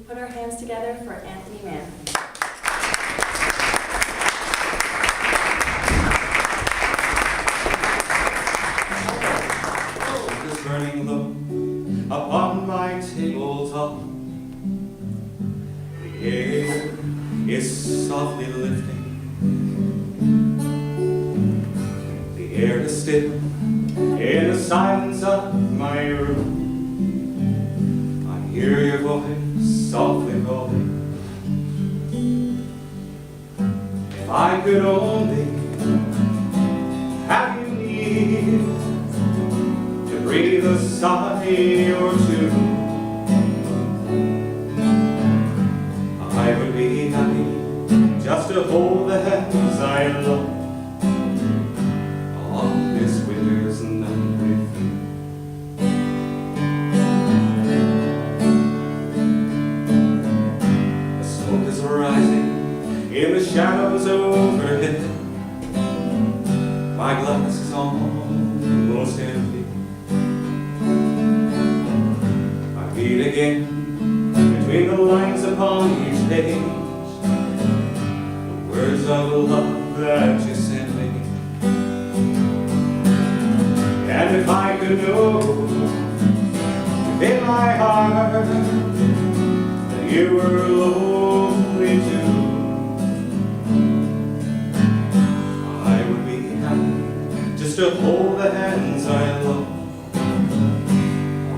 put our hands together for Anthony Mann. Is burning low upon my tabletop. The air is softly lifting. The air is still in the silence of my room. I hear your voice softly calling. If I could only have you near to breathe a sigh or two, I would be happy just to hold the hands I love on this winter's night with you. The smoke is rising in the shadows overhead. My glass is almost empty. I read again between the lines upon each page the words of love that you sent me. And if I could know within my heart that you were lonely too, I would be happy just to hold the hands I love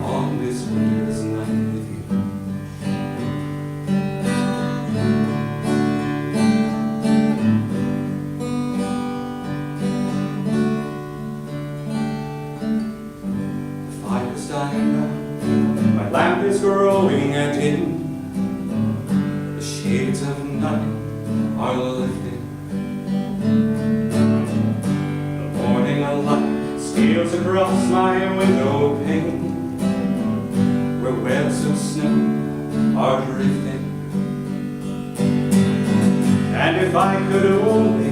on this winter's night with you. The fire's dying now, my lamp is growing dim. The shades of night are lifting. The morning light steals across my window pane, where webs of snow are drifting. And if I could only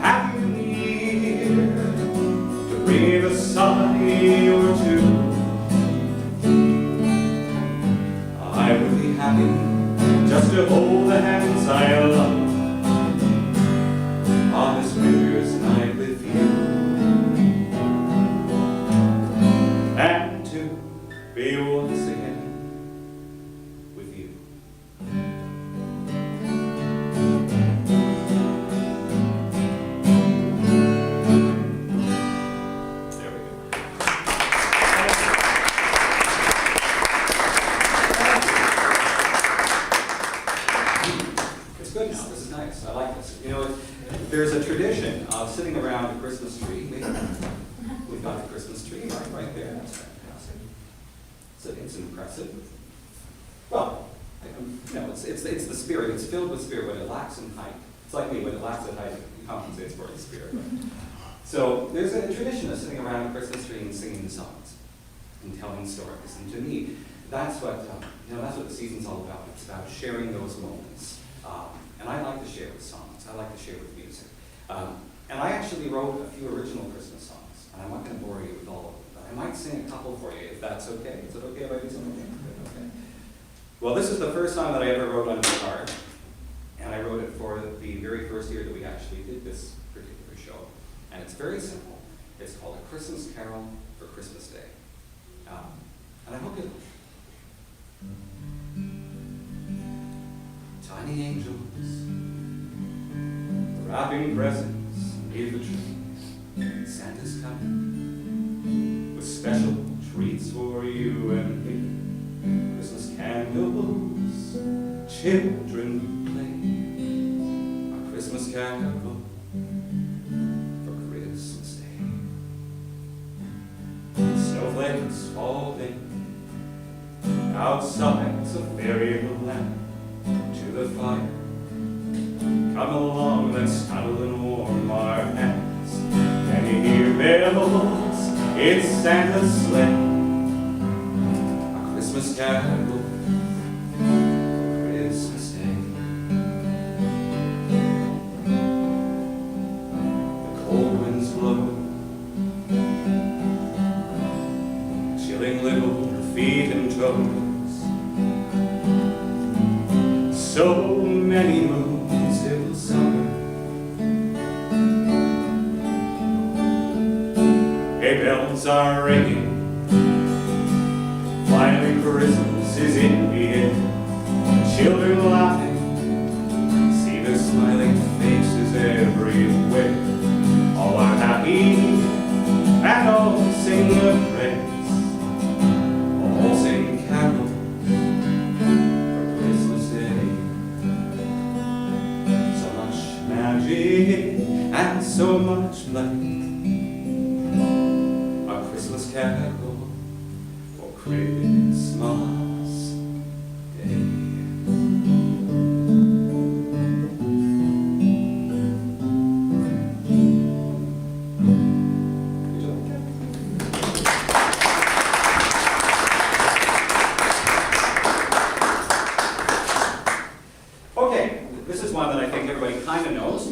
have you near to breathe a sigh or two, I would be happy just to hold the hands I love on this winter's night with you, and to be once again with you. There we go. It's good now. This is nice. I like this. You know, there's a tradition of sitting around the Christmas tree. We've got the Christmas tree right there. That's fantastic. So it's impressive. Well, you know, it's the spirit. It's filled with spirit. When it lacks in height, it's like me. When it lacks in height, it compensates for the spirit. So there's a tradition of sitting around the Christmas tree and singing songs and telling stories. And to me, that's what that's what the season's all about. It's about sharing those moments. And I like to share with songs. I like to share with music. And I actually wrote a few original Christmas songs. And I'm not going to bore you with all of them, but I might sing a couple for you if that's okay. Is it okay if I do something? Okay. Well, this is the first song that I ever wrote on guitar. And I wrote it for the very first year that we actually did this particular show. And it's very simple. It's called A Christmas Carol for Christmas Day. And I hope you like it. Tiny angels wrapping presents near the tree. Santa's coming with special treats for you and me. Christmas candles, children play. A Christmas carol for Christmas Day. Snowflakes falling outside's a fairyland. To the fire, come along, let's cuddle and warm our hands. Can you hear bells? It's Santa's sleigh. A Christmas carol for Christmas Day. The cold winds blow, chilling little feet and toes. so many moons till summer. Hey, bells are ringing, finally Christmas is in the air. Children laughing, see their smiling faces everywhere. All are happy and all sing the praise, all sing carol for Christmas Day. So much magic and so much light, a Christmas carol for Christmas Day. Okay, this is one that I think everybody kind of knows.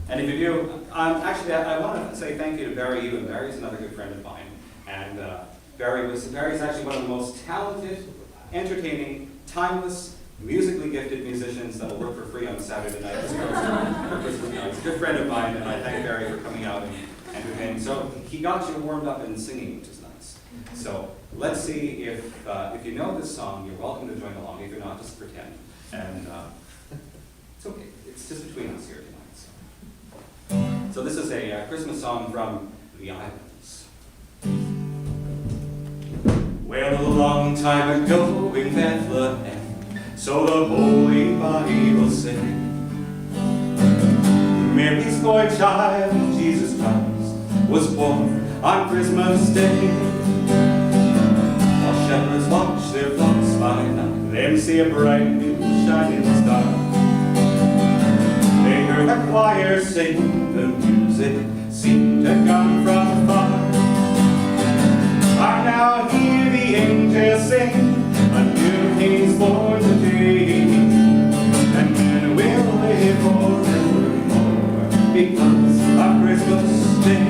And if you do, actually, I want to say thank you to Barry Ewan. Barry's another good friend of mine. And Barry's actually one of the most talented, entertaining, timeless, musically gifted musicians that will work for free on a Saturday night. He's a good friend of mine, and I thank Barry for coming out and entertaining. So he got you warmed up in singing, which is nice. So let's see if you know this song, you're welcome to join along. If you're not, just pretend. And it's okay. It's just between us here tonight. So this is a Christmas song from the islands. Well, a long time ago in Bethlehem, so the Holy Bible said, Mary's boy child, Jesus Christ, was born on Christmas Day. While shepherds watch their flocks by night, them see a bright new shining star. They heard a choir sing, the music seemed to come from afar. I now hear the angels sing, a new king's born today, and men will live forevermore because of Christmas Day.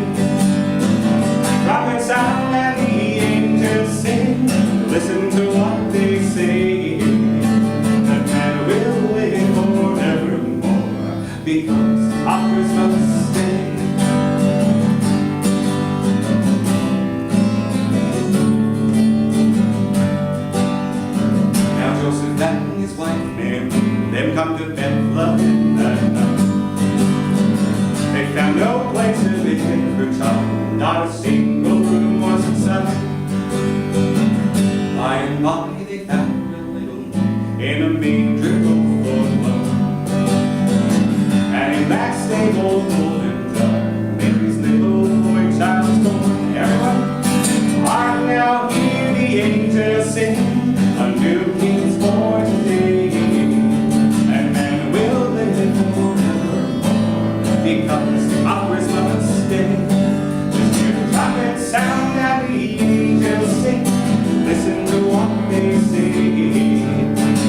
Trumpets sound and the angels sing, listen to what they say, that men will live forevermore because of Christmas Day. Now Joseph and his wife Mary, them come to Bethlehem that night. They found no place to live her child, not a single room was in sight. By and by they found a little boy in a manger overflow, and in that stable golden jar, Mary's little boy child was born. Everyone, I now hear the angels sing, a new king's born today, and men will live forevermore because of Christmas Day. Just hear the trumpet sound and the angels sing, listen to what they say,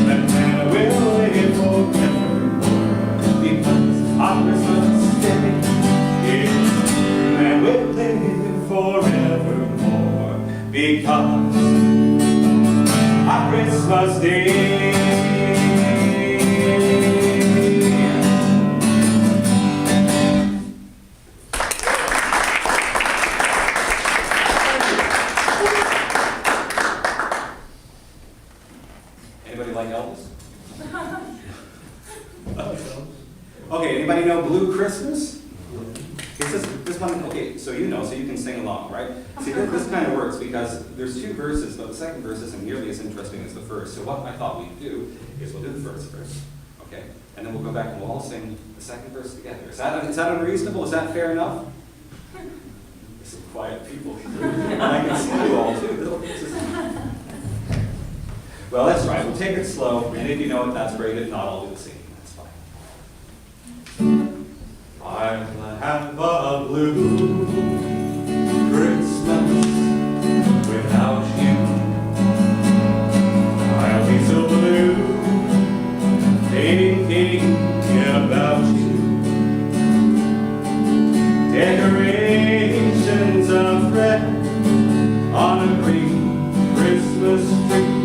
that men will live forevermore because of Christmas Day. Yeah, men will live forevermore because of Christmas Day. Anybody like Elvis? Okay, anybody know Blue Christmas? This one, okay, so you know, so you can sing along, right? See, this kind of works because there's two verses, but the second verse isn't nearly as interesting as the first. So what I thought we'd do is we'll do the first verse, okay? And then we'll go back and we'll all sing the second verse together. Is that unreasonable? Is that fair enough? There's some quiet people here. And I can see you all too. Well, that's right. We'll take it slow, and if you know it, that's great. If not, I'll do the singing. That's fine. I'll have a blue Christmas without you. I'll be so blue, thinking about you. Decorations of red on a green Christmas tree.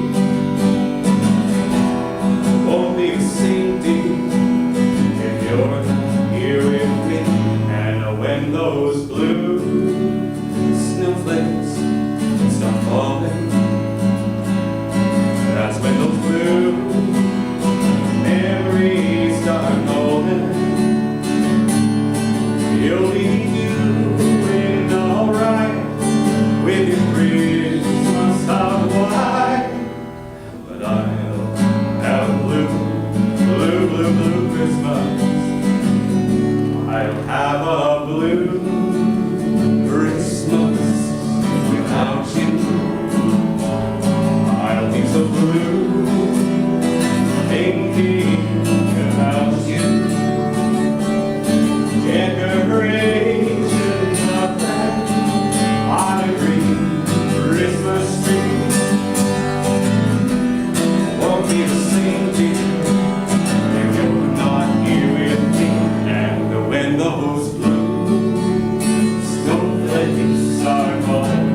so blue, thinking about you. Decorations are wrapped on a green Christmas tree. Won't be the same to you if you're not here with me. And when those blue snowflakes are gone,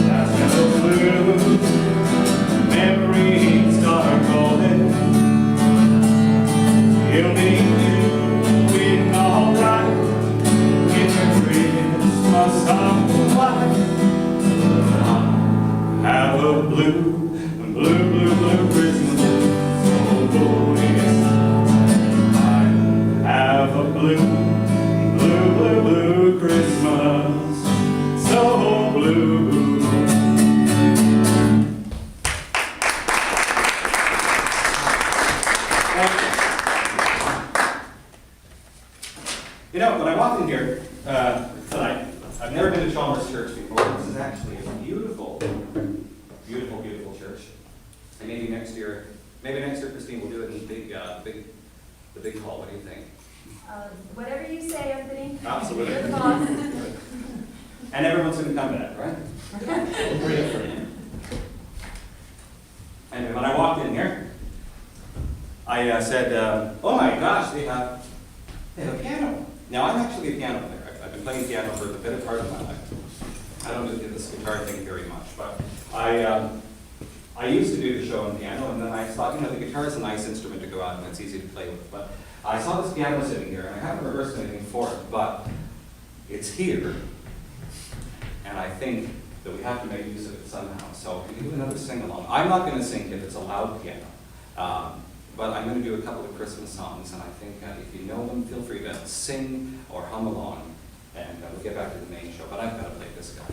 that's when those blue memories start rolling. You'll be doing alright in your Christmas song life. Have a blue Christmas. Oh, yes. I have a blue Christmas. So blue. You know, when I walked in here tonight, I've never been to Chalmers Church before. This is actually a beautiful, beautiful, beautiful church. And maybe next year, Christine, will do it in the big hall. What do you think? Whatever you say, Anthony. Absolutely. You're the boss. And everyone's going to come back, right? And when I walked in here, I said, "Oh my gosh, they have a piano." Now, I'm actually a piano player. I've been playing piano for the better part of my life. I don't do this guitar thing very much, but I used to do the show on piano, and then I thought, the guitar is a nice instrument to go out, and it's easy to play with. But I saw this piano sitting here, and I haven't rehearsed anything for it, but it's here, and I think that we have to make use of it somehow. So we can do another sing-along. I'm not going to sing if it's a loud piano. But I'm going to do a couple of Christmas songs, and I think if you know them, feel free to sing or hum along, and we'll get back to the main show. But I've got to play this guy.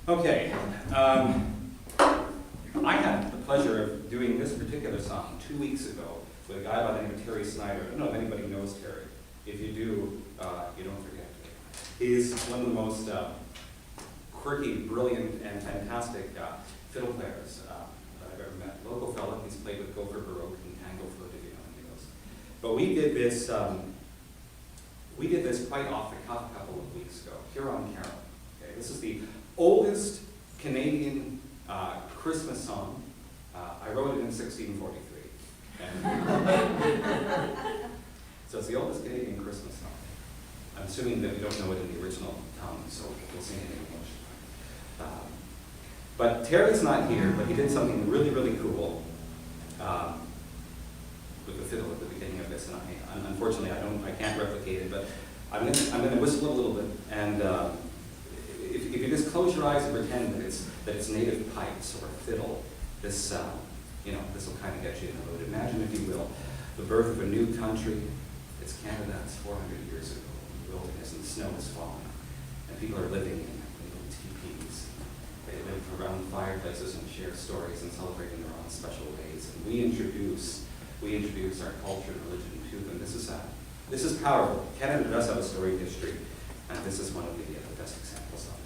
Okay. I had the pleasure of doing this particular song 2 weeks ago with a guy by the name of Terry Snyder. I don't know if anybody knows Terry. If you do, you don't forget. He's one of the most quirky, brilliant, and fantastic fiddle players that I've ever met. Local fella. He's played with Gopher Baroque and Tango Flute, if you know any of those. But we did this quite off the cuff a couple of weeks ago. Huron Carol. Okay, this is the oldest Canadian Christmas song. I wrote it in 1643. And so it's the oldest Canadian Christmas song. I'm assuming that we don't know it in the original tongue, so we'll sing it in English. But Terry's not here, but he did something really, really cool with the fiddle at the beginning of this. And unfortunately, I can't replicate it, but I'm going to whistle a little bit. And if you just close your eyes and pretend that it's native pipes or fiddle, this will kind of get you in the mood. Imagine, if you will, the birth of a new country. It's Canada. It's 400 years ago. Wilderness, and the snow is falling, and people are living in little teepees. They live around fireplaces and share stories and celebrate in their own special ways. And we introduce our culture and religion to them. This is powerful. Canada does have a storied history, and this is one of the best examples of it.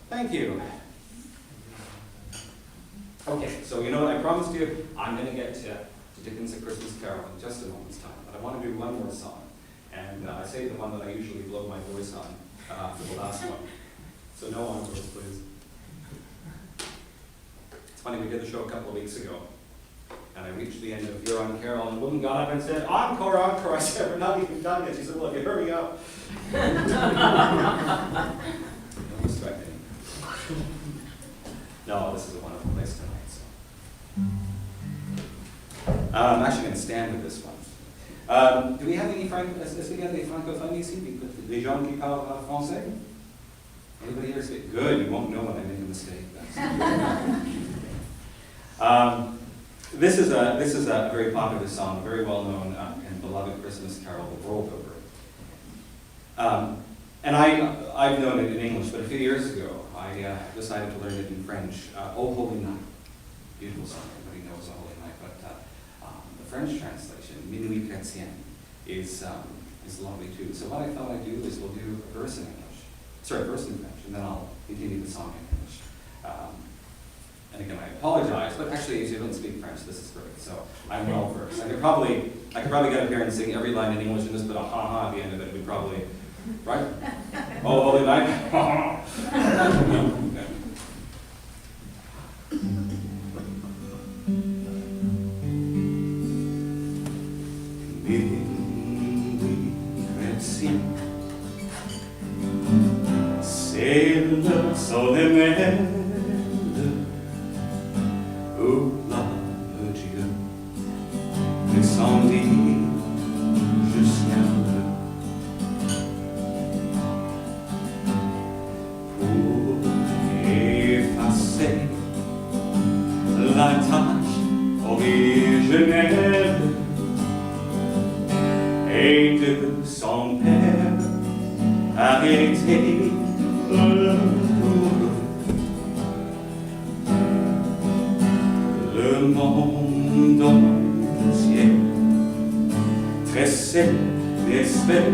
Thank you. Okay, so you know what I promised you? I'm going to get to Dickens A Christmas Carol in just a moment's time, but I want to do one more song. And I say the one that I usually blow my voice on for the last one. So no encores, please. It's funny, we did the show a couple of weeks ago, and I reached the end of Huron Carol, and the woman got up and said, encore, encore. I said, we're not even done yet. She said, well, if you hurry up. Don't distract me. No, this is a wonderful place tonight. So. I'm actually going to stay. stand with this one. Do we have any est-ce qu'il y a des francophones ici? Des gens qui parlent français? Anybody here speak? Good, you won't know when I make a mistake. This is a very popular song, a very well-known and beloved Christmas carol the world over. And I've known it in English, but a few years ago, I decided to learn it in French. Oh Holy Night. Beautiful song, everybody knows Oh Holy Night, but the French translation, Minuit Chrétien, is lovely too. So what I thought I'd do is we'll do a verse in English, verse in French, and then I'll continue the song in English. And again, I apologize, but actually, as you don't speak French, this is great, so I'm well versed. I could probably get up here and sing every line in English and just put a ha-ha at the end of it. We'd probably, right? Oh, Holy Night, ha-ha. C'est le solennel où l'âme Dieu descendit jusqu'à nous pour effacer la tâche originelle et de son Père arrêté le monde entier tressé d'espérance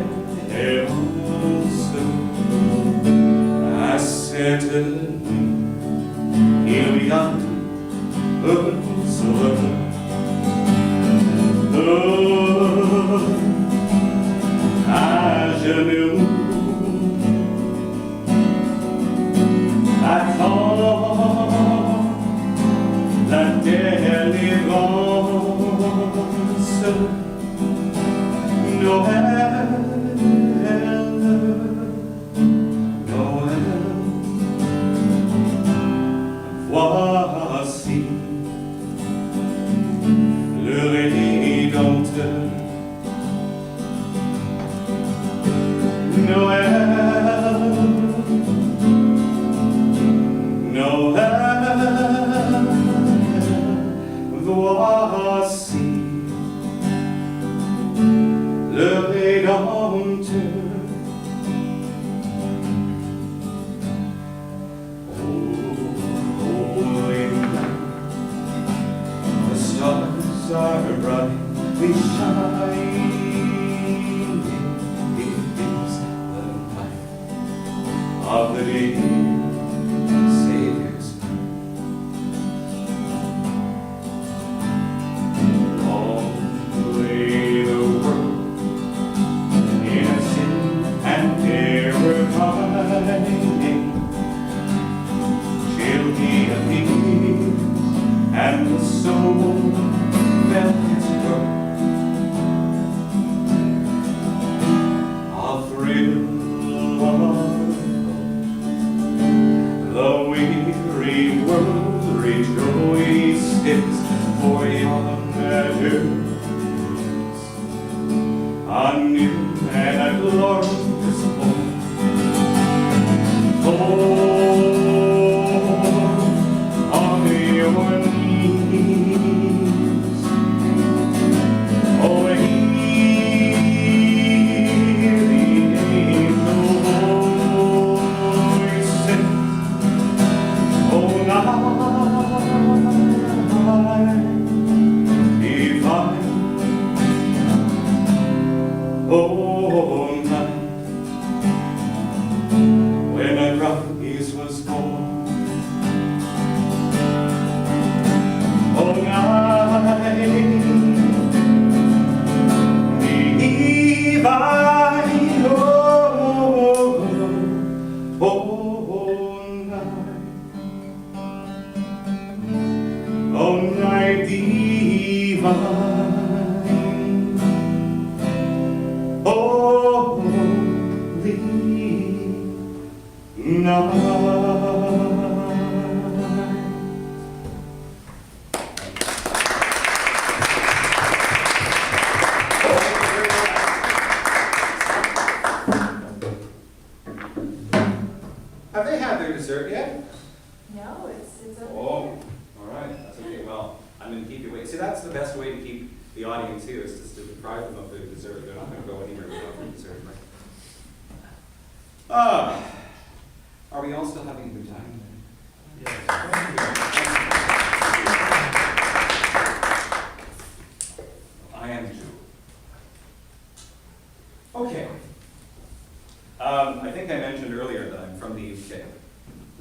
à cette nuit il y a un sauveur à genoux attend la délivrance. Noël, Noël, voici le Rédempteur. Noël, Noël, voici le Rédempteur. Holy night, the stars are brightly shining. It is the night of the day. And the soul felt his work, a thrill of the weary world rejoices for young adults. A new and a glorious hope. On your knees, oh, hear the angel voices, oh, night divine, oh, night when a Christ was born. Oh, night divine, oh, night divine, holy night. dessert yet? No, it's over Oh, here. all right, that's okay. Well, I'm going to keep you waiting. See, that's the best way to keep the audience here, is just to deprive them of their dessert. They're not going to go anywhere without their dessert, right? Are we all still having a good time? I am too. Okay. I think I mentioned earlier that I'm from the UK.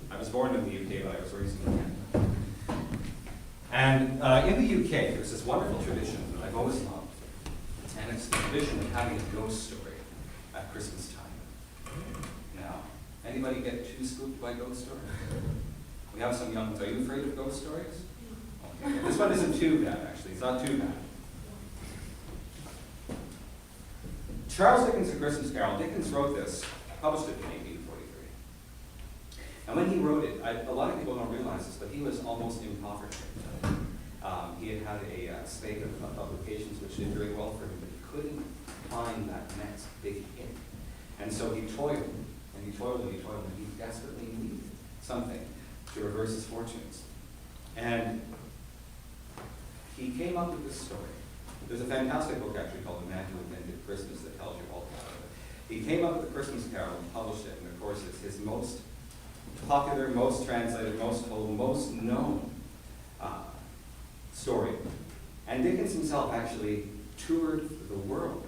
I was born in the UK, but I was raised in Canada. And in the UK, there's this wonderful tradition that I've always loved. And it's the tradition of having a ghost story at Christmas time. Now, anybody get too spooked by ghost stories? We have some young ones. Are you afraid of ghost stories? Okay. This one isn't too bad, actually. It's not too bad. Charles Dickens' A Christmas Carol. Dickens wrote this, published it in 1843. And when he wrote it, a lot of people don't realize this, but he was almost impoverished. He had had a spate of publications which did very well for him, but he couldn't find that next big hit. And so he toiled, and he toiled, and he toiled, and he desperately needed something to reverse his fortunes. And he came up with this story. There's a fantastic book actually called The Man Who Invented Christmas that tells you all about it. He came up with the Christmas Carol and published it, and of course it's his most popular, most translated, most told, most known story. And Dickens himself actually toured the world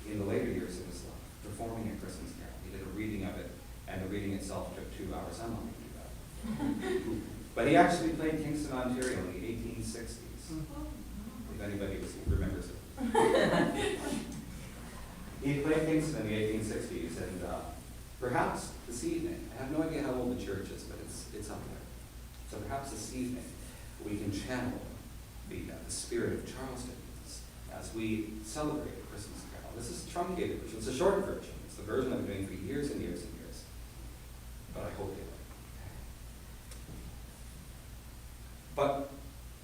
in the later years of his life, performing A Christmas Carol. He did a reading of it, and the reading itself took 2 hours. I'm not going to do that. But he actually played Kingston, Ontario in the 1860s. If anybody remembers it. He played Kingston in the 1860s, and perhaps this evening, I have no idea how old the church is, but it's up there. So perhaps this evening, we can channel the spirit of Charles Dickens as we celebrate A Christmas Carol. This is a truncated version. It's a short version. It's the version I've been doing for years and years and years. But I hope you like it. But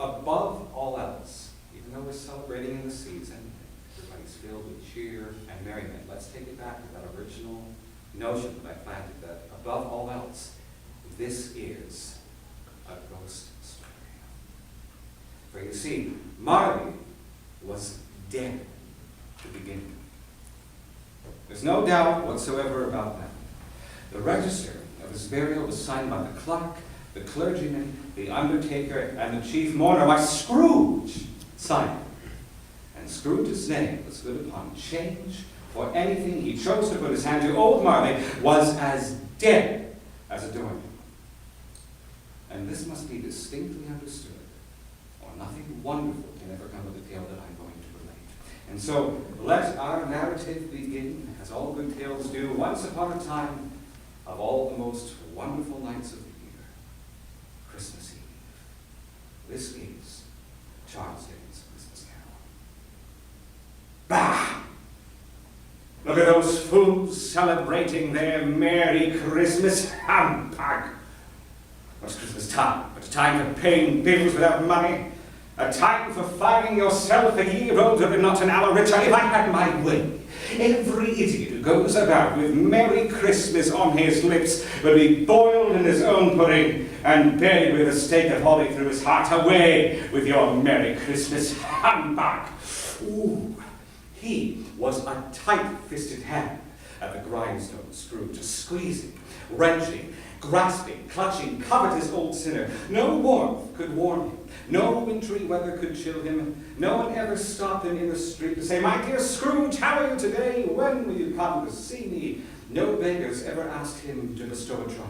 above all else, even though we're celebrating in the season, everybody's filled with cheer and merriment, let's take it back to that original notion that I planted, that above all else, this is a ghost story. For you see, Marley was dead to begin with. There's no doubt whatsoever about that. The register of his burial was signed by the clerk, the clergyman, the undertaker, and the chief mourner. Why, Scrooge signed it. And Scrooge's name was good upon change, for anything he chose to put his hand to. Old Marley was as dead as a doornail. And this must be distinctly understood, or nothing wonderful can ever come of the tale that I'm going to relate. And so, let our narrative begin, as all good tales do, once upon a time, of all the most wonderful nights of the year, Christmas Eve. This is Charles Dickens' Christmas Carol. Bah! Look at those fools celebrating their Merry Christmas humbug. What's Christmas time but a time for paying bills without money? A time for finding yourself a year older and not an hour richer. If I had my way, every idiot who goes about with Merry Christmas on his lips would be boiled in his own pudding and buried with a stake of holly through his heart. Away with your Merry Christmas humbug. Ooh, he was a tight-fisted hand at the grindstone, Scrooge, squeezing, wrenching, grasping, clutching, covetous old sinner. No warmth could warm him. No wintry weather could chill him. No one ever stopped him in the street to say, "My dear Scrooge, how are you today? When will you come to see me?" No beggars ever asked him to bestow a trifle.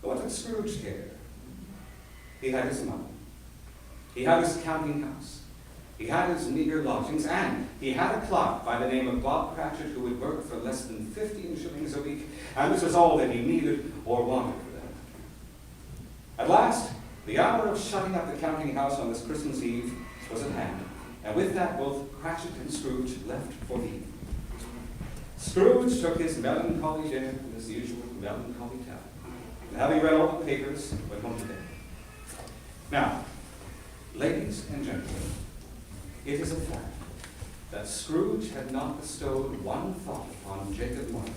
But what did Scrooge care? He had his money. He had his counting house. He had his meager lodgings, and he had a clerk by the name of Bob Cratchit who would work for less than 15 shillings a week, and this was all that he needed or wanted for them. At last, the hour of shutting up the counting house on this Christmas Eve was at hand, and with that both Cratchit and Scrooge left for the evening. Scrooge took his melancholy dinner in his usual melancholy tavern, and having read all the papers, went home to bed. Now, ladies and gentlemen, it is a fact that Scrooge had not bestowed one thought upon Jacob Marley,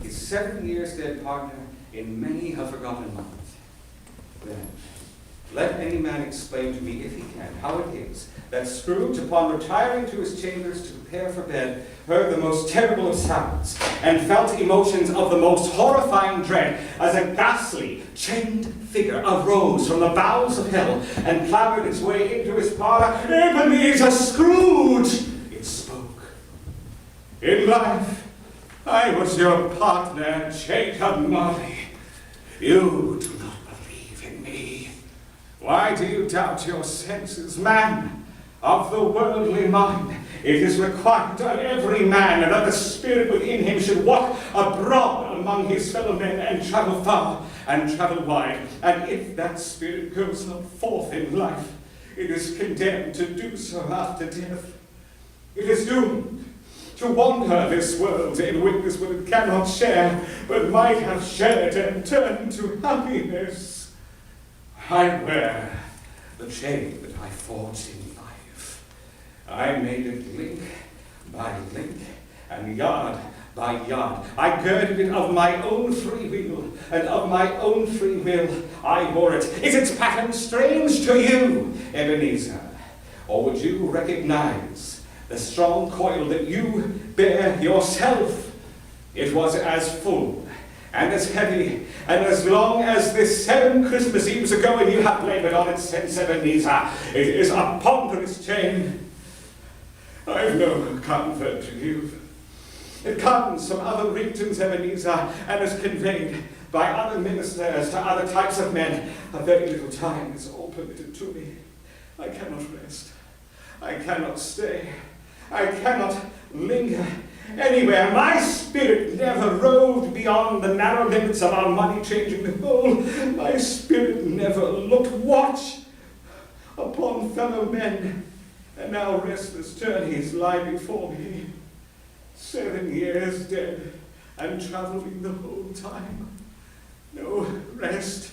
his 7 years dead partner in many a forgotten month. Then, let any man explain to me, if he can, how it is that Scrooge, upon retiring to his chambers to prepare for bed, heard the most terrible of sounds, and felt emotions of the most horrifying dread, as a ghastly, chained figure arose from the bowels of hell, and clambered its way into his parlor. "Ebenezer Scrooge!" it spoke. "In life, I was your partner, Jacob Marley. You do not believe in me. Why do you doubt your senses, man of the worldly mind? It is required of every man that the spirit within him should walk abroad among his fellow men and travel far and travel wide. And if that spirit goes not forth in life, it is condemned to do so after death. It is doomed to wander this world in weakness what it cannot share, but might have shared and turned to happiness. I wear the chain that I forged in life. I made it link by link and yard by yard. I girded it of my own free will, and of my own free will I wore it. Is its pattern strange to you, Ebenezer? Or would you recognize the strong coil that you bear yourself? It was as full and as heavy and as long as this 7 Christmas Eves ago, and you have labored on it since, Ebenezer. It is a ponderous chain. I've no comfort to give. It comes from other regions, Ebenezer, and is conveyed by other ministers to other types of men. A very little time is all permitted to me. I cannot rest. I cannot stay. I cannot linger anywhere. My spirit never roved beyond the narrow limits of our money-changing hole. My spirit never looked watch upon fellow men. And now restless journeys lie before me. 7 years dead and traveling the whole time. No rest,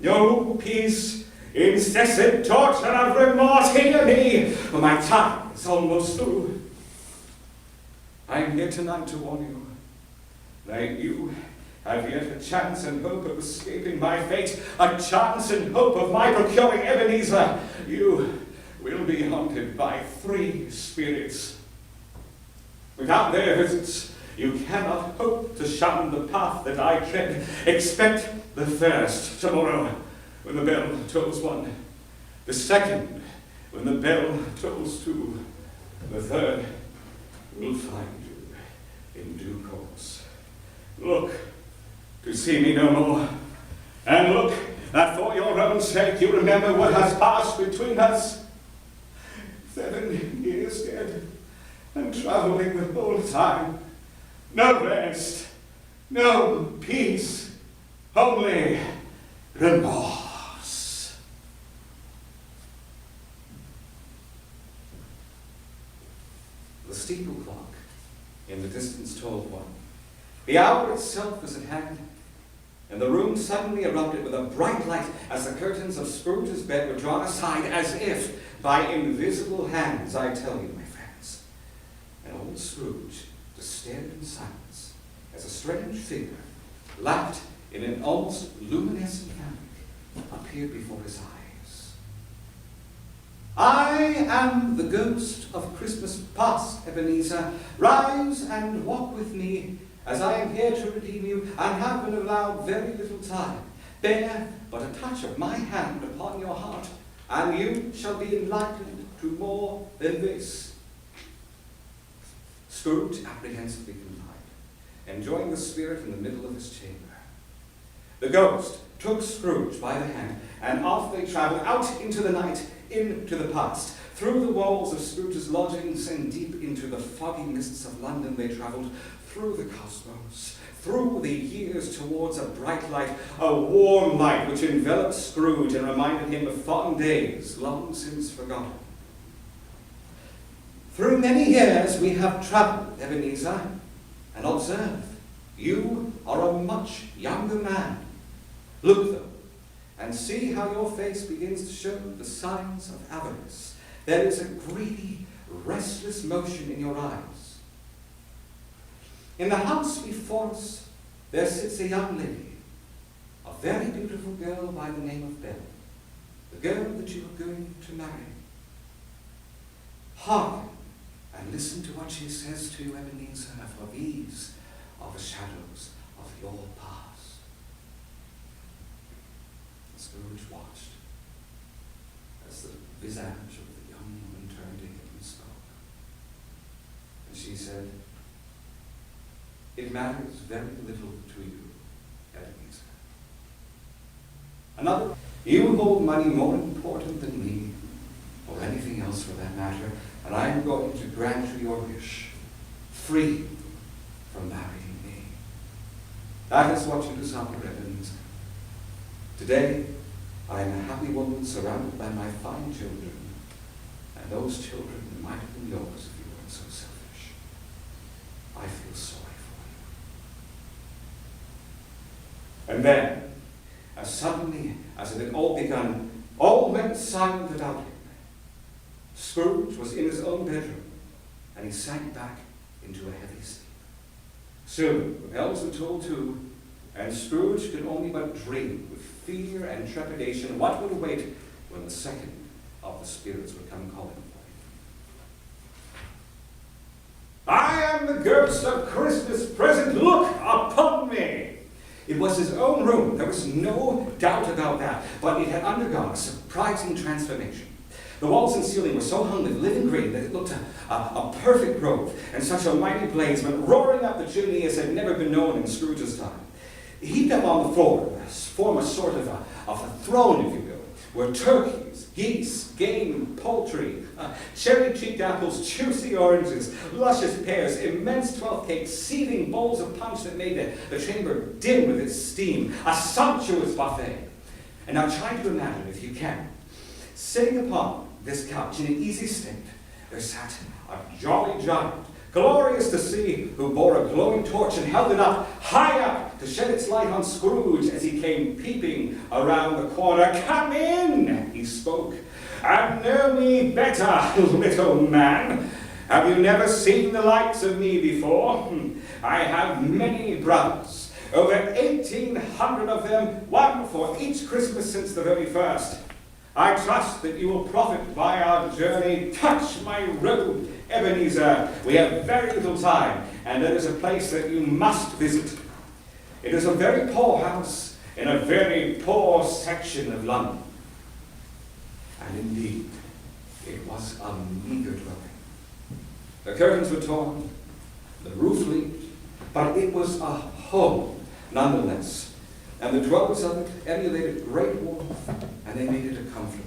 no peace, incessant torture of remorse. Hear me, for my time is almost through. I am here tonight to warn you that you have yet a chance and hope of escaping my fate, a chance and hope of my procuring Ebenezer. You will be haunted by 3 spirits. Without their visits, you cannot hope to shun the path that I tread. Expect the first tomorrow when the bell tolls 1, the second when the bell tolls 2, the third will find you in due course. Look to see me no more, and look that for your own sake you remember what has passed between us. 7 years dead, and traveling the whole time. No rest, no peace, only remorse. The steeple clock in the distance told 1. The hour itself was at hand, and the room suddenly erupted with a bright light as the curtains of Scrooge's bed were drawn aside as if by invisible hands. I tell you, my friends, and old Scrooge just stared in silence as a strange figure, lapped in an almost luminescent fabric, appeared before his eyes. I am the ghost of Christmas past, Ebenezer. Rise and walk with me, as I am here to redeem you, and have been allowed very little time. Bear but a touch of my hand upon your heart, and you shall be enlightened to more than this. Scrooge apprehensively complied, enjoying the spirit in the middle of his chamber. The ghost took Scrooge by the hand, and off they travelled out into the night, into the past. Through the walls of Scrooge's lodgings and deep into the foggy mists of London they travelled, through the cosmos, through the years towards a bright light, a warm light which enveloped Scrooge and reminded him of fond days long since forgotten. Through many years we have travelled, Ebenezer, and observe, you are a much younger man. Look, though, and see how your face begins to show the signs of avarice. There is a greedy, restless motion in your eyes. In the house before us, there sits a young lady, a very beautiful girl by the name of Belle, the girl that you are going to marry. Hearken and listen to what she says to you, Ebenezer, for these are the shadows of your past. Scrooge watched as the visage of the young woman turned to him and spoke. And she said, "It matters very little to you, Ebenezer. Another, you hold money more important than me, or anything else for that matter, and I am going to grant you your wish, free from marrying me. That is what you desire, Ebenezer. Today, I am a happy woman surrounded by my fine children, and those children might have been yours if you weren't so selfish. I feel sorry for you." And then, as suddenly as it had all begun, all went silent about him. Scrooge was in his own bedroom, and he sank back into a heavy sleep. Soon the bells were tolled too, and Scrooge could only but dream with fear and trepidation what would await when the second of the spirits would come calling for him. "I am the ghost of Christmas present, look upon me!" It was his own room, there was no doubt about that, but it had undergone a surprising transformation. The walls and ceiling were so hung with living green that it looked a perfect grove, and such a mighty blaze went roaring up the chimney as had never been known in Scrooge's time. Heaped up on the floor, form a sort of a throne, if you will, were turkeys, geese, game, poultry, cherry-cheeked apples, juicy oranges, luscious pears, immense 12 cakes, seething bowls of punch that made the chamber dim with its steam, a sumptuous buffet. And now try to imagine, if you can, sitting upon this couch in an easy state, there sat a jolly giant, glorious to see, who bore a glowing torch and held it up, high up, to shed its light on Scrooge as he came peeping around the corner. "Come in," he spoke, "and know me better, little man. Have you never seen the likes of me before? I have many brothers, over 1,800 of them, one for each Christmas since the very first. I trust that you will profit by our journey. Touch my robe, Ebenezer. We have very little time, and there is a place that you must visit. It is a very poor house in a very poor section of London." And indeed, it was a meager dwelling. The curtains were torn, the roof leaked, but it was a home nonetheless. And the dwellers of it emulated great warmth, and they made it a comfort.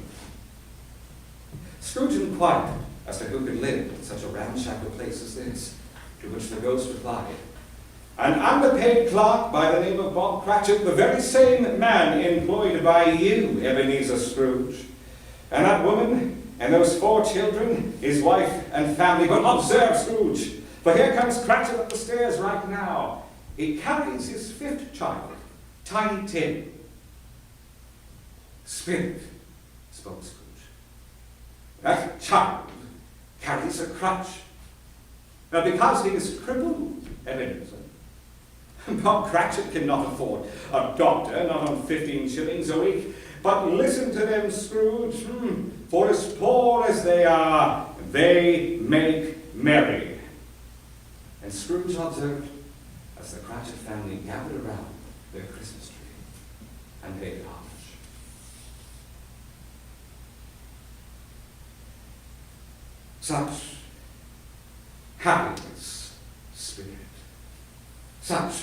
Scrooge inquired as to who could live in such a ramshackle place as this, to which the ghost replied, "An underpaid clerk by the name of Bob Cratchit, the very same man employed by you, Ebenezer Scrooge. And that woman and those 4 children, his wife and family. But observe, Scrooge, for here comes Cratchit up the stairs right now. He carries his 5th child, Tiny Tim." "Spirit," spoke Scrooge, "that child carries a crutch. Now, because he is crippled, Ebenezer, Bob Cratchit cannot afford a doctor, not on 15 shillings a week. But listen to them, Scrooge, for as poor as they are, they make merry." And Scrooge observed as the Cratchit family gathered around their Christmas tree and paid homage. Such happiness, Spirit, such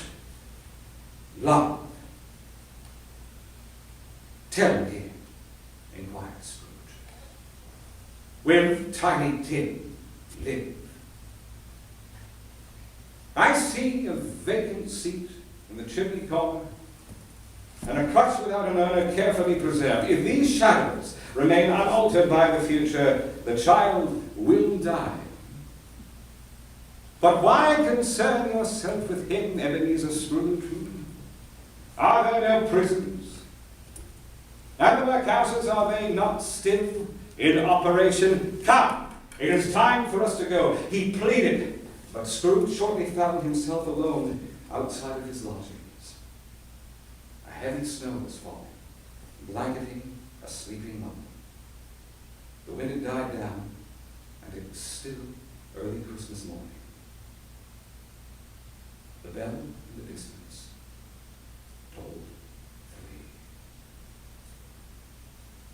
love. "Tell me," inquired Scrooge, "will Tiny Tim live? I see a vacant seat in the chimney corner, and a crutch without an owner carefully preserved. If these shadows remain unaltered by the future, the child will die. But why concern yourself with him, Ebenezer Scrooge? Are there no prisons? And the workhouses, are they not still in operation? Come, It is time for us to go, he pleaded, but Scrooge shortly found himself alone outside of his lodgings. A heavy snow was falling, blanketing a sleeping London. The wind had died down, and it was still early Christmas morning. The bell in the distance tolled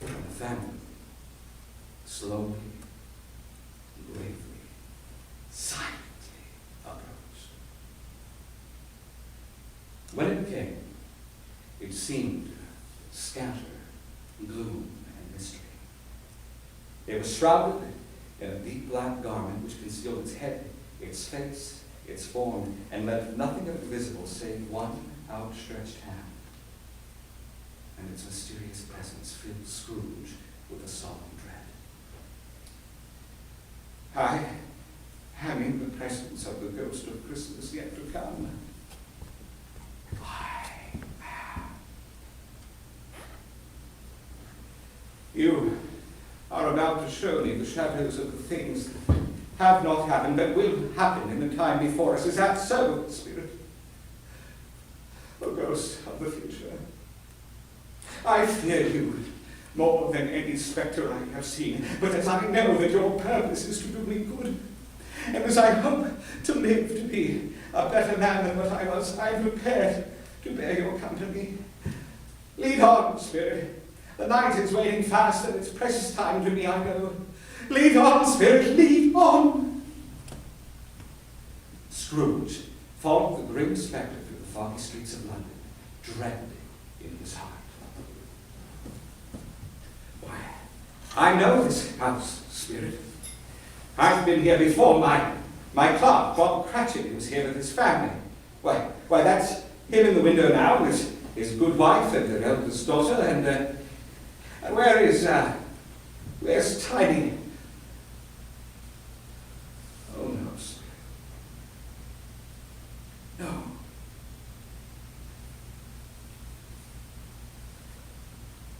3. And the family slowly, gravely, silently approached. When it came, it seemed to scatter gloom and mystery. It was shrouded in a deep black garment which concealed its head, its face, its form, and left nothing of it visible save one outstretched hand. And its mysterious presence filled Scrooge with a solemn dread. I am in the presence of the ghost of Christmas yet to come. You are about to show me the shadows of the things that have not happened, but will happen in the time before us. Is that so, Spirit? O ghost of the future, I fear you more than any spectre I have seen, but as I know that your purpose is to do me good, and as I hope to live to be a better man than what I was, I am prepared to bear your company. Lead on, Spirit. The night is waning fast, and it's precious time to me, I know. Lead on, Spirit, lead on. Scrooge followed the grim spectre through the foggy streets of London, dreading in his heart. Why, I know this house, Spirit. I've been here before. My clerk, Bob Cratchit, was here with his family. Why, that's him in the window now, with his good wife and their eldest daughter, and where's Tiny? Oh, no, Spirit. No.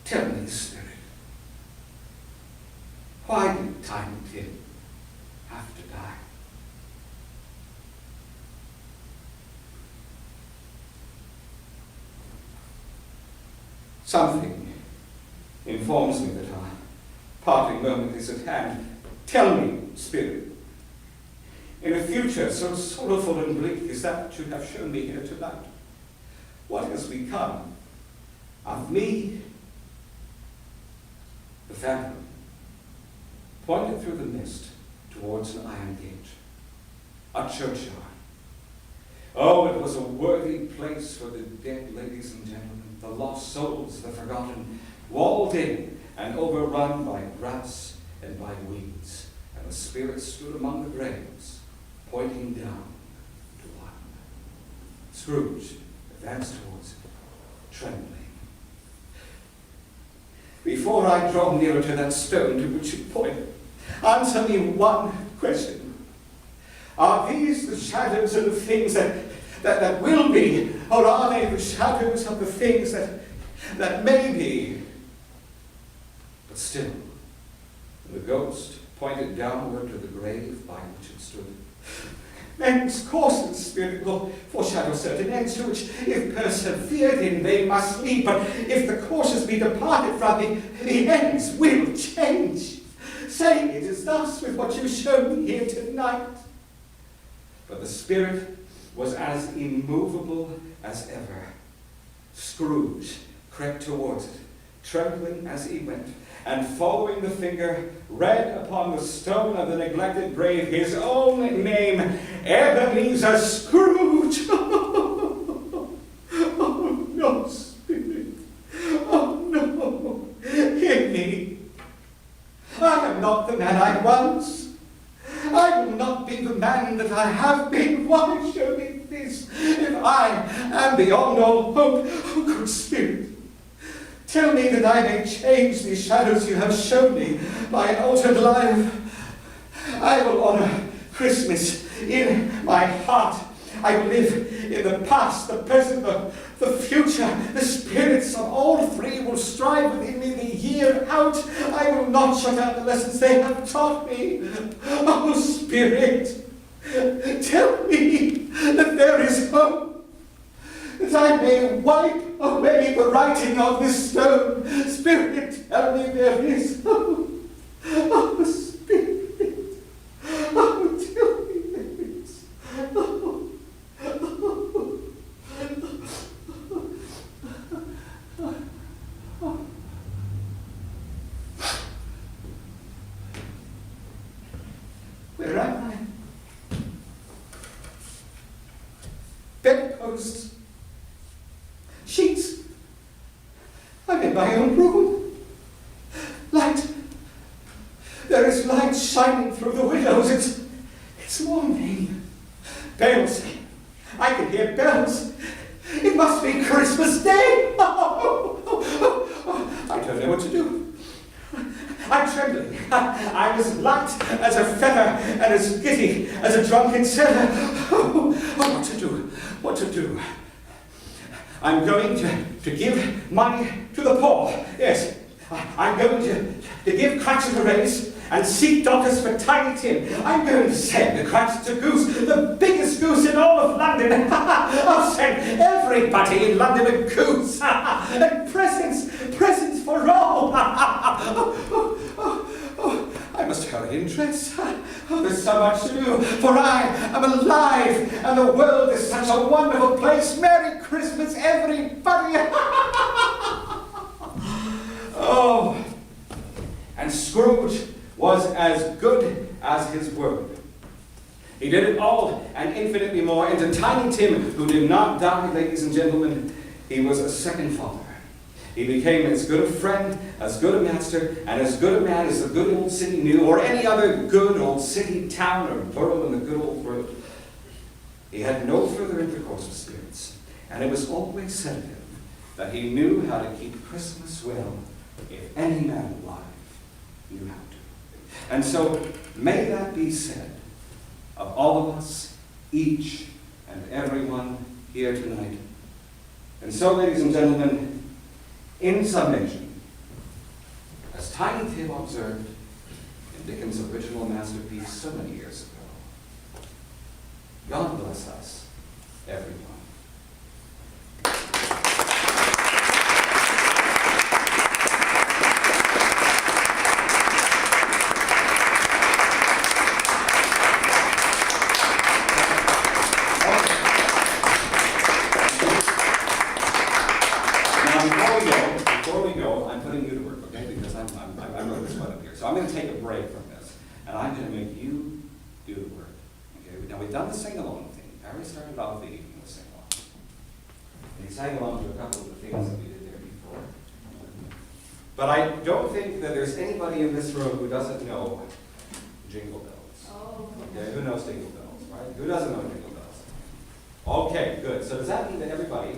Tell me, Spirit, why did Tiny Tim have to die? Something informs me that our parting moment is at hand. Tell me, Spirit, in a future so sorrowful and bleak as that you have shown me here tonight, what has become of me? The family pointed through the mist towards an iron gate, a churchyard. Oh, it was a worthy place for the dead, ladies and gentlemen, the lost souls, the forgotten, walled in and overrun by grass and by weeds. And the spirits stood among the graves, pointing down to one. Scrooge advanced towards it, trembling. Before I draw nearer to that stone to which you pointed, answer me one question. Are these the shadows of the things that will be, or are they the shadows of the things that may be? But still, the ghost pointed downward to the grave by which it stood. Men's courses, Spirit, will foreshadow certain ends to which, if persevered in, they must lead. But if the courses be departed from, the ends will change. Say it is thus with what you showed me here tonight. But the Spirit was as immovable as ever. Scrooge crept towards it, trembling as he went, and following the finger, read upon the stone of the neglected grave his own name, Ebenezer Scrooge. Oh, no, Spirit. Oh, no. Hear me. I am not the man I was. I will not be the man that I have been. Why show me this, if I am beyond all hope? Oh, good Spirit, tell me that I may change these shadows you have shown me by an altered life. I will honor Christmas in my heart. I will live in the past, the present, the future. The spirits of all three will strive within me the year out. I will not shut out the lessons they have taught me. Oh, Spirit, tell me that there is hope, that I may wipe away the writing of this stone. Spirit, tell me there is hope. Oh, Spirit, oh, tell me there is hope. Where am I? Bedposts, sheets. I'm in my own room. Light. There is light shining through the windows. It's morning. Bells. I can hear bells. It must be Christmas Day. I don't know what to do. I'm trembling. I'm as light as a feather and as giddy as a drunken sailor. Oh, what to do? What to do? I'm going to give money to the poor. Yes, I'm going to give cracks to raise and seek doctors for Tiny Tim. I'm going to send the cracks to Goose, the biggest goose in all of London. I'll send everybody in London a goose. And presents for all. I must hurry and dress. Oh, there's so much to do, for I am alive, and the world is such a wonderful place. Merry Christmas, everybody! Oh, and Scrooge was as good as his word. He did it all and infinitely more. And to Tiny Tim, who did not die, ladies and gentlemen, he was a second father. He became as good a friend, as good a master, and as good a man as the good old city knew, or any other good old city, town, or borough in the good old world. He had no further intercourse with spirits, and it was always said of him that he knew how to keep Christmas well, if any man alive knew how to. And so, may that be said of all of us, each and every one here tonight. And so, ladies and gentlemen, in summation, as Tiny Tim observed in Dickens' original masterpiece so many years ago, God bless us, everyone. I'm going to take a break from this, and I'm going to make you do the work. Okay? Now, we've done the sing-along thing. Barry started off the evening with sing-along. And he sang along to a couple of the things that we did there before. But I don't think that there's anybody in this room who doesn't know Jingle Bells. Oh. Okay, who knows Jingle Bells, right? Who doesn't know Jingle Bells? Okay, good. So does that mean that everybody,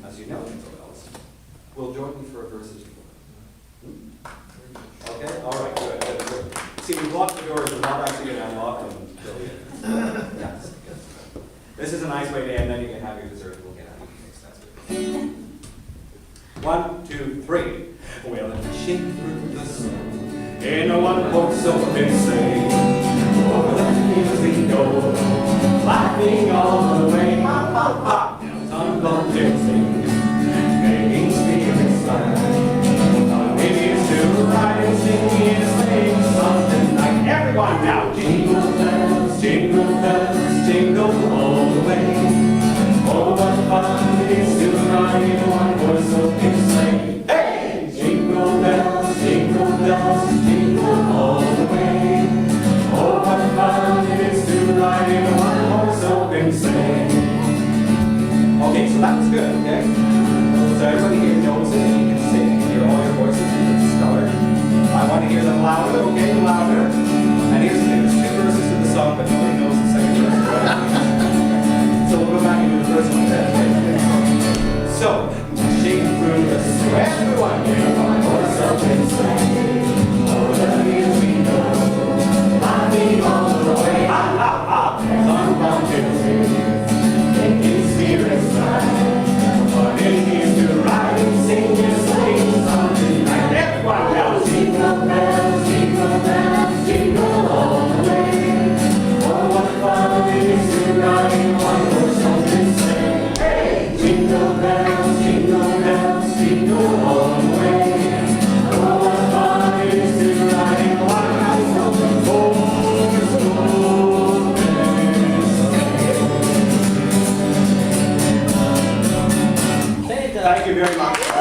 as you know Jingle Bells, will join me for a verse of Jingle Bells? Okay? All right, good. See, we blocked the doors. We're not actually going to unlock them until the end. Yes. This is a nice way to end, then you can have your dessert. We'll get out of here. That's good. 1, 2, 3. We'll shake through the snow in a one-horse open sleigh. Over the fields we go, laughing all the way. Ha, ha, ha. Now Tom Gone dancing, making spirits fly. Ride and sing in a sleigh something like everyone now. Jingle bells, jingle all the way. Oh, what fun it is to ride in a one-horse open sleigh. Hey! Jingle bells, jingle all the way. Oh, what fun it is to ride in a one-horse open sleigh. Okay, so that was good, okay? So everybody here knows that you can sing, hear all your voices. I want to hear them louder, okay, louder. And here's the thing, there's 2 verses to the song, but nobody knows the second verse. So we'll go back and do the first one then. So, shake through the snow. Everyone, horse open sleigh. Over the fields we go, laughing all the way. Ha ha ha! Tom Gone dancing, making spirits fly. What it is to ride and sing and sing something like everyone else. Thank you very much.